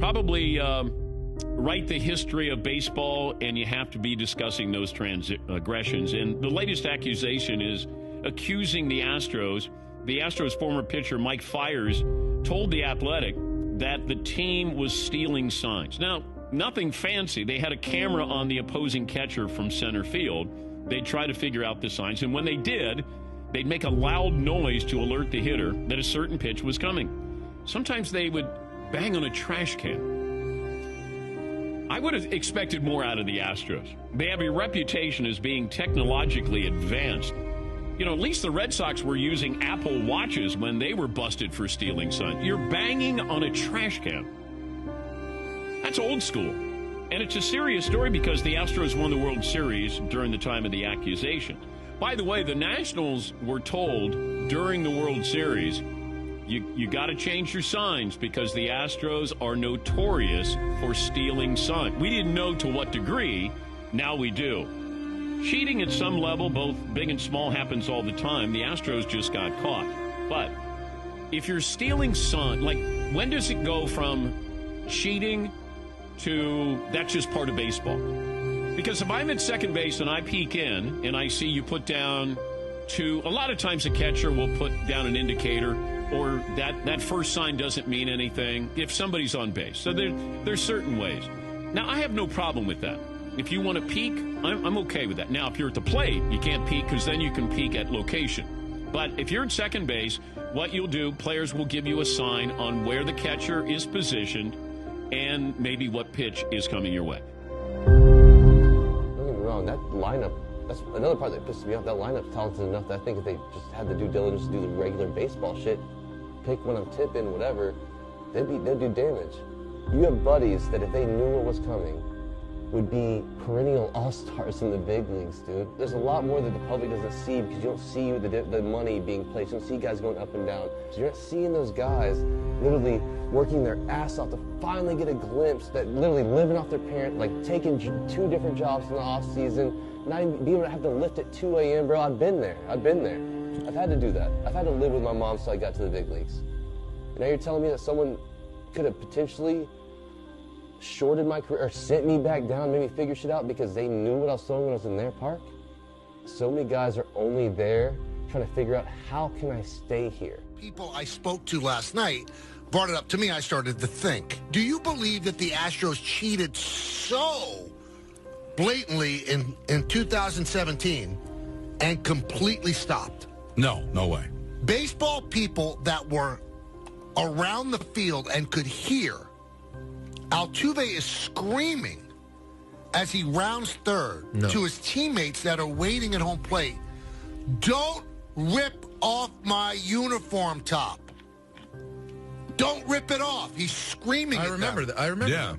probably write the history of baseball, and you have to be discussing those transgressions. And the latest accusation is accusing the Astros. The Astros' former pitcher, Mike Fiers, told The Athletic that the team was stealing signs. Now, nothing fancy. They had a camera on the opposing catcher from center field. They'd try to figure out the signs, and when they did, they'd make a loud noise to alert the hitter that a certain pitch was coming. Sometimes they would bang on a trash can. I would have expected more out of the Astros. They have a reputation as being technologically advanced. You know, at least the Red Sox were using Apple Watches when they were busted for stealing signs. You're banging on a trash can. That's old school. And it's a serious story because the Astros won the World Series during the time of the accusation. By the way, the Nationals were told during the World Series, you got to change your signs because the Astros are notorious for stealing signs. We didn't know to what degree. Now we do. Cheating at some level, both big and small, happens all the time. The Astros just got caught. But if you're stealing signs, like, when does it go from cheating to that's just part of baseball? Because if I'm at second base and I peek in and I see you put down two, a lot of times a catcher will put down an indicator, or that first sign doesn't mean anything if somebody's on base. So there's certain ways. Now, I have no problem with that. If you want to peek, I'm okay with that. Now, if you're at the plate, you can't peek because then you can peek at location. But if you're at second base, what you'll do, players will give you a sign on where the catcher is positioned and maybe what pitch is coming your way. Don't get me wrong, that lineup, that's another part that pisses me off. That lineup's talented enough that I think if they just had the due diligence to do the regular baseball shit, pick when I'm tipping, whatever, they'd do damage. You have buddies that if they knew what was coming, would be perennial all-stars in the big leagues, dude. There's a lot more that the public doesn't see because you don't see the money being placed. You don't see guys going up and down. So you're not seeing those guys literally working their ass off to finally get a glimpse, that literally living off their parent, like taking 2 different jobs in the off-season, not even being able to have to lift at 2 a.m., bro. I've been there. I've had to do that. I've had to live with my mom till I got to the big leagues. And now you're telling me that someone could have potentially shorted my career or sent me back down, made me figure shit out because they knew what I was throwing when I was in their park? So many guys are only there trying to figure out, how can I stay here? People I spoke to last night brought it up to me. I started to think, do you believe that the Astros cheated so blatantly in 2017 and completely stopped? No way. Baseball people that were around the field and could hear Altuve is screaming as he rounds third to his teammates that are waiting at home plate, "Don't rip off my uniform top. Don't rip it off." He's screaming I remember that. Yeah.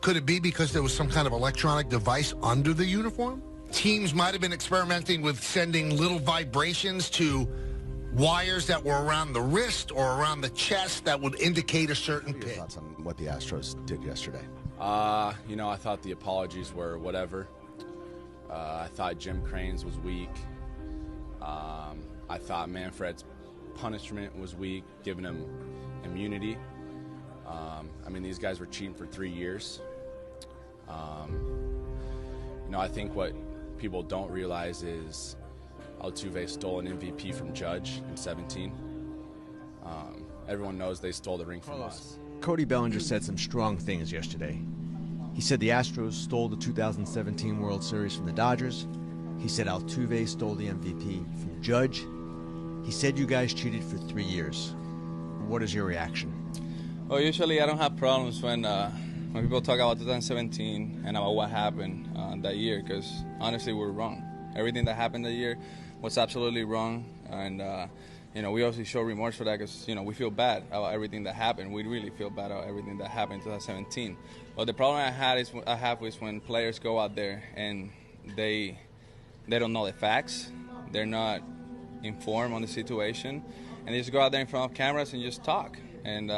Could it be because there was some kind of electronic device under the uniform? Teams might have been experimenting with sending little vibrations to wires that were around the wrist or around the chest that would indicate a certain pitch. Your thoughts on what the Astros did yesterday? You know, I thought the apologies were whatever. I thought Jim Crane's was weak. I thought Manfred's punishment was weak, giving him immunity. I mean, these guys were cheating for 3 years. You know, I think what people don't realize is Altuve stole an MVP from Judge in 17. Everyone knows they stole the ring from us. Cody Bellinger said some strong things yesterday. He said the Astros stole the 2017 World Series from the Dodgers. He said Altuve stole the MVP from Judge. He said you guys cheated for 3 years. What is your reaction? Well, usually I don't have problems when people talk about 2017 and about what happened that year, because honestly we're wrong. Everything that happened that year was absolutely wrong, and you know, we also show remorse for that because, you know, we feel bad about everything that happened. We really feel bad about everything that happened in 2017. But the problem I have is when players go out there and they don't know the facts, they're not informed on the situation, and they just go out there in front of cameras and just talk. And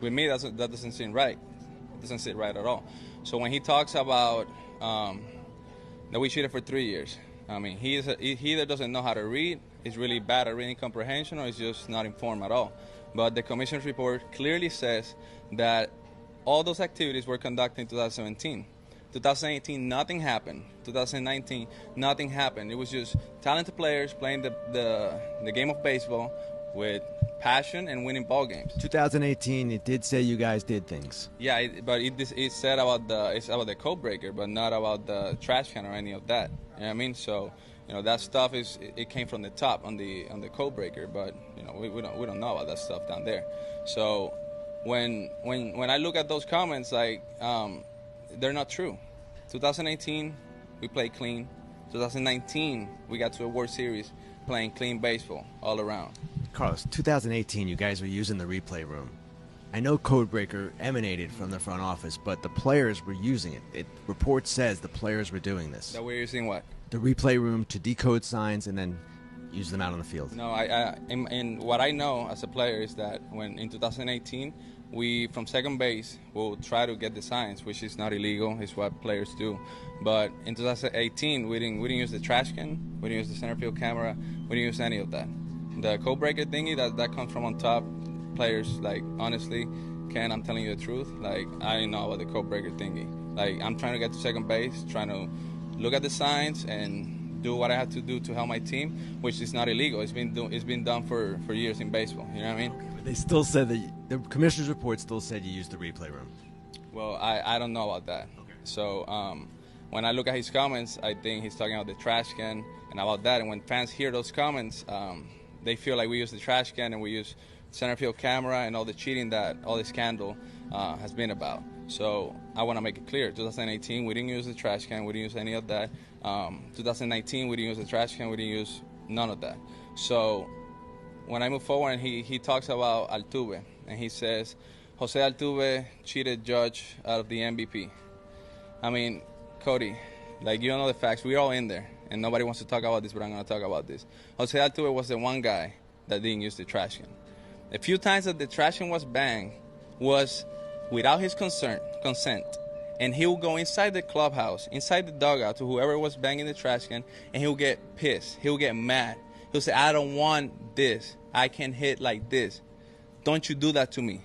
with me, that doesn't seem right. It doesn't sit right at all. So when he talks about that we cheated for 3 years, I mean, he either doesn't know how to read, is really bad at reading comprehension, or is just not informed at all. But the commission's report clearly says that all those activities were conducted in 2017. 2018, nothing happened. 2019, nothing happened. It was just talented players playing the game of baseball with passion and winning ball games. 2018, it did say you guys did things. Yeah, but it said about the code breaker, but not about the trash can or any of that. You know what I mean? So, that stuff it came from the top on the code breaker, but we don't know about that stuff down there. So when I look at those comments, like they're not true. 2018, we played clean. 2019, we got to a World Series playing clean baseball all around. Carlos, 2018, you guys were using the replay room. I know Codebreaker emanated from the front office, but the players were using it. Report says the players were doing this. That we're using what? The replay room to decode signs and then use them out on the field. No, in what I know as a player is that when in 2018, we from second base will try to get the signs, which is not illegal. It's what players do. But in 2018, we didn't use the trash can, we didn't use the center field camera, we didn't use any of that. The code breaker thingy that comes from on top. Players, like, honestly, Ken, I'm telling you the truth. Like, I didn't know about the code breaker thingy. Like, I'm trying to get to second base, trying to look at the signs and do what I have to do to help my team, which is not illegal. It's been done for years in baseball. You know what I mean? Okay, but they still said that the commissioner's report still said you used the replay room. Well, I don't know about that. Okay. So when I look at his comments, I think he's talking about the trash can and about that. And when fans hear those comments, they feel like we use the trash can and we use center field camera and all the cheating that all this scandal has been about. So I want to make it clear. 2018, we didn't use the trash can. We didn't use any of that. 2019, we didn't use the trash can. We didn't use none of that. So when I move forward, and he talks about Altuve, and he says, Jose Altuve cheated Judge out of the MVP. I mean, Cody, like, you don't know the facts. We're all in there, and nobody wants to talk about this, but I'm going to talk about this. Jose Altuve was the one guy that didn't use the trash can. A few times that the trash can was banged was without his consent, and he will go inside the clubhouse, inside the dugout to whoever was banging the trash can, and he'll get pissed. He'll get mad. He'll say, I don't want this. I can hit like this. Don't you do that to me.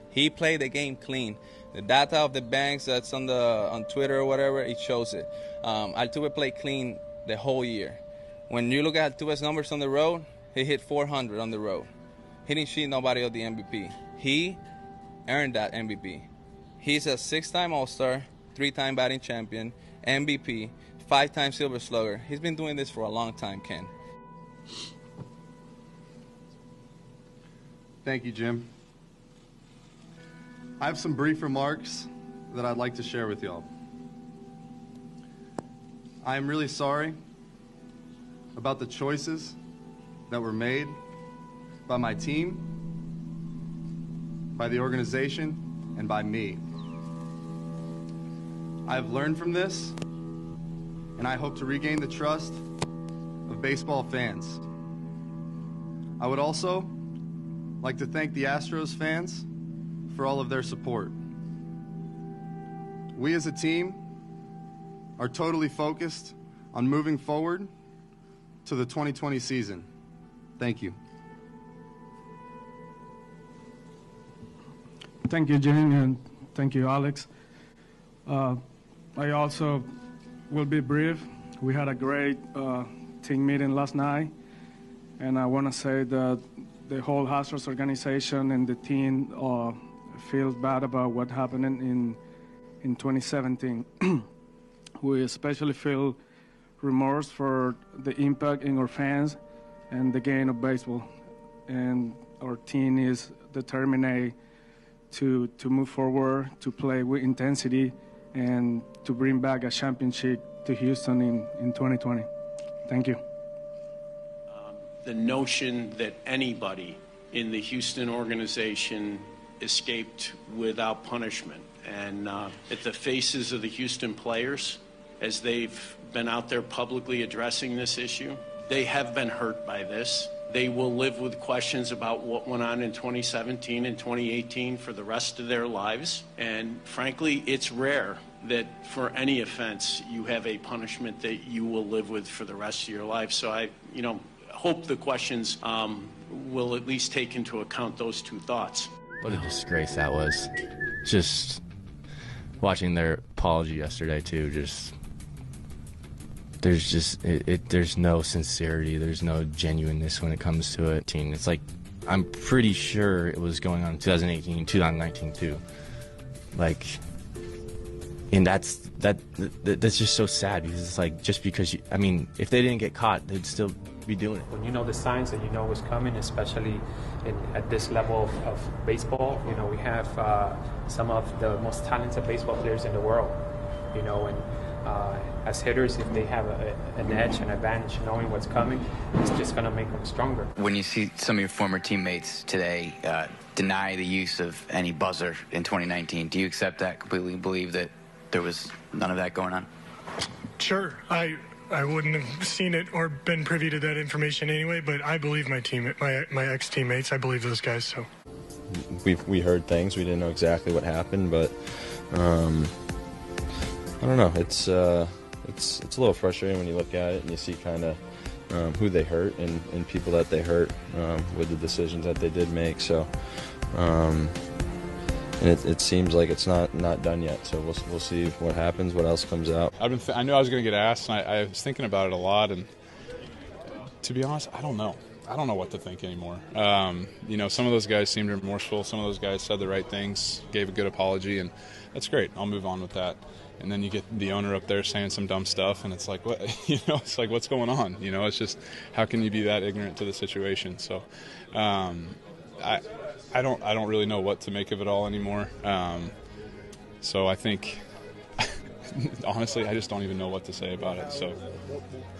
He played the game clean. The data of the bangs that's on Twitter or whatever, it shows it. Altuve played clean the whole year. When you look at Altuve's numbers on the road, he hit 400 on the road. He didn't cheat nobody of the MVP. He earned that MVP. He's a 6-time All-Star, 3-time batting champion, MVP, 5-time Silver Slugger. He's been doing this for a long time, Ken. Thank you, Jim. I have some brief remarks that I'd like to share with y'all. I am really sorry about the choices that were made by my team, by the organization, and by me. I've learned from this, and I hope to regain the trust of baseball fans. I would also like to thank the Astros fans for all of their support. We as a team are totally focused on moving forward to the 2020 season. Thank you. Thank you, Jimmy, and thank you, Alex. I also will be brief. We had a great team meeting last night, and I want to say that the whole Astros organization and the team feels bad about what happened in 2017. We especially feel remorse for the impact in our fans and the game of baseball, and our team is determined to move forward, to play with intensity, and to bring back a championship to Houston in 2020. Thank you. The notion that anybody in the Houston organization escaped without punishment. And at the faces of the Houston players, as they've been out there publicly addressing this issue, they have been hurt by this. They will live with questions about what went on in 2017 and 2018 for the rest of their lives. And frankly, it's rare that for any offense you have a punishment that you will live with for the rest of your life. So I, hope the questions will at least take into account those two thoughts. What a disgrace that was. Just watching their apology yesterday too, there's no sincerity, there's no genuineness when it comes to it. It's like, I'm pretty sure it was going on in 2018, 2019 too. Like, and that's just so sad, because it's like, just because if they didn't get caught, they'd still be doing it. When you know the signs and you know what's coming, especially at this level of baseball, we have some of the most talented baseball players in the world, and as hitters, if they have an edge, an advantage, knowing what's coming, it's just going to make them stronger. When you see some of your former teammates today deny the use of any buzzer in 2019, do you accept that, completely believe that there was none of that going on? Sure. I wouldn't have seen it or been privy to that information anyway, but I believe my ex-teammates. I believe those guys. So we heard things. We didn't know exactly what happened, but I don't know. It's a little frustrating when you look at it and you see kind of who they hurt and people that they hurt with the decisions that they did make. So. And it seems like it's not done yet, so we'll see what happens, what else comes out. I knew I was going to get asked, and I was thinking about it a lot, and to be honest, I don't know. I don't know what to think anymore. Some of those guys seemed remorseful. Some of those guys said the right things, gave a good apology, and that's great. I'll move on with that. And then you get the owner up there saying some dumb stuff, and it's like, what? It's like, what's going on? It's just, how can you be that ignorant to the situation? So, I don't really know what to make of it all anymore. So I think, honestly, I just don't even know what to say about it. So,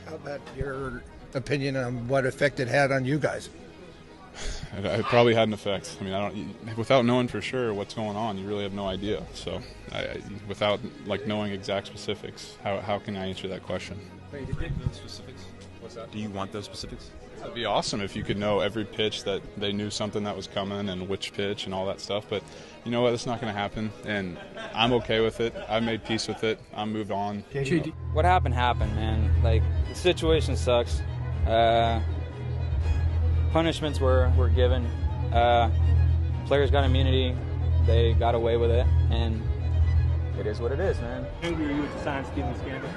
how about your opinion on what effect it had on you guys? It probably had an effect. Without knowing for sure what's going on, you really have no idea. So, without knowing exact specifics, how can I answer that question? Wait, did you get those specifics? What's that? Do you want those specifics? It'd be awesome if you could know every pitch, that they knew something that was coming and which pitch and all that stuff. But you know what? It's not going to happen, and I'm okay with it. I made peace with it. I moved on. What happened, man. Like, the situation sucks. Punishments were given. Players got immunity. They got away with it, and it is what it is, man. Angry are you with the sign-stealing scandal?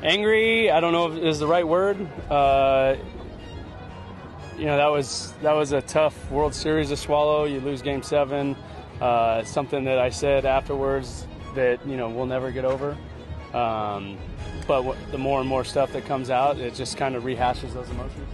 Angry, I don't know if is the right word. That was a tough World Series to swallow. You lose Game 7. Something that I said afterwards that we'll never get over. But the more and more stuff that comes out, it just kind of rehashes those emotions.